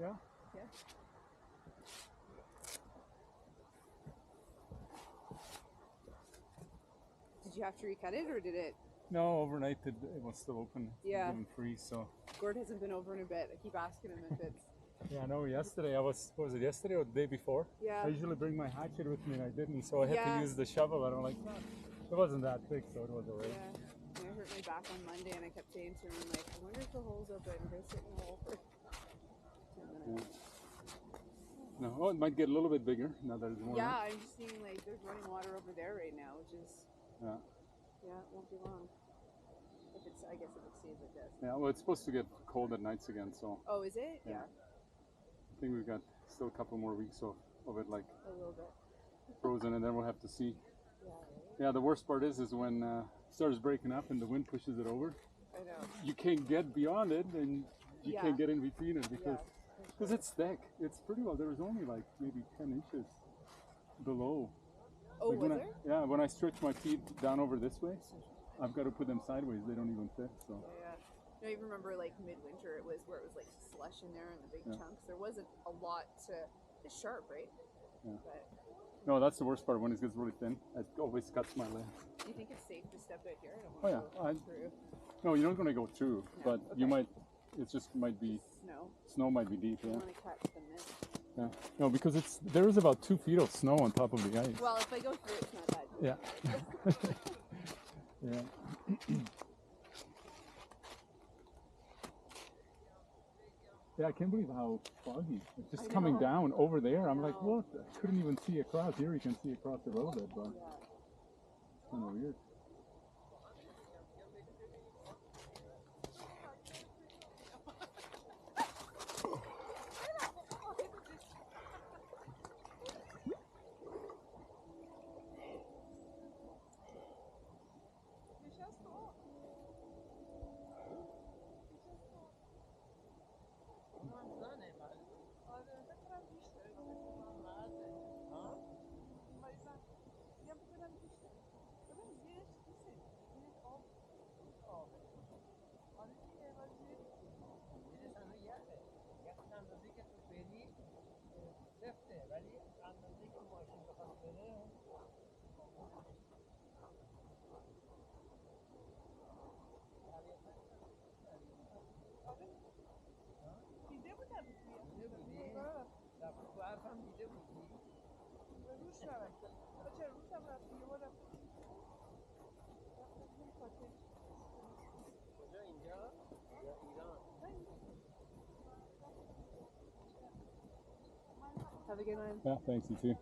Yeah. Yeah. Did you have to recut it, or did it? No, overnight it was still open. Yeah. Given free, so. Gord hasn't been over in a bit. I keep asking him if it's. Yeah, no, yesterday what was it yesterday or the day before? Yeah. I usually bring my hatchet with me and I didn't, so I had to use the shovel and I'm like, no, it wasn't that big, so it was alright. Yeah. And I hurt my back on Monday and I kept saying to him, like, I wonder if the hole's open. I'm going to sit in the hole for 10 minutes. Yeah. No, it might get a little bit bigger now that it's warm. Yeah, I'm just seeing like there's running water over there right now, which is. Yeah. Yeah, it won't be long. I guess if it stays like this. Yeah, well, it's supposed to get cold at nights again, so. Oh, is it? Yeah. I think we've got still a couple more weeks of it, like. A little bit. Frozen, and then we'll have to see. Yeah. Yeah, the worst part is when it starts breaking up and the wind pushes it over. I know. You can't get beyond it, and you can't get in between it because it's thick. It's pretty well. There was only like maybe 10 inches below. Oh, like was there? Yeah, when I stretch my feet down over this way, I've got to put them sideways. They don't even fit. So. Yeah. No, you remember like midwinter? It was where it was like slush in there and the big chunks. There wasn't a lot to. It's sharp, right? Yeah. But, no, that's the worst part. When it gets really thin, it always cuts my leg. Do you think it's safe to step out here? I don't want to go through. No, you're not going to go through, but you might. It just might be. Snow. Snow might be deep. I Yeah. want to catch the mist. Yeah. No, because there is about 2 feet of snow on top of the ice. Well, if I go through, it's not that good. Yeah. Yeah. Yeah, I can't believe how foggy. It's just coming down over there. I'm like, what? I couldn't even see across. Here you can see across the road, but it's kind of weird. Have a good one. Yeah, thanks, you too.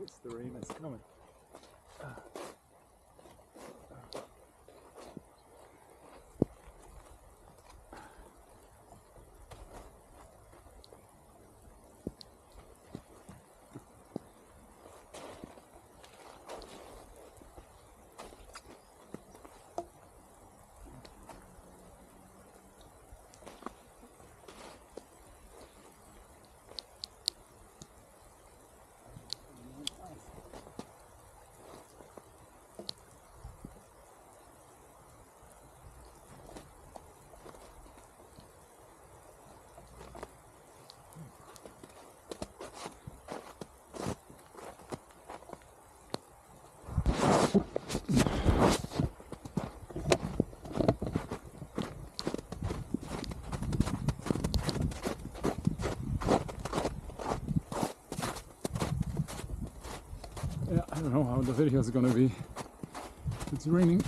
It's the rain is coming. Yeah, I don't know how the video is gonna be. It's raining.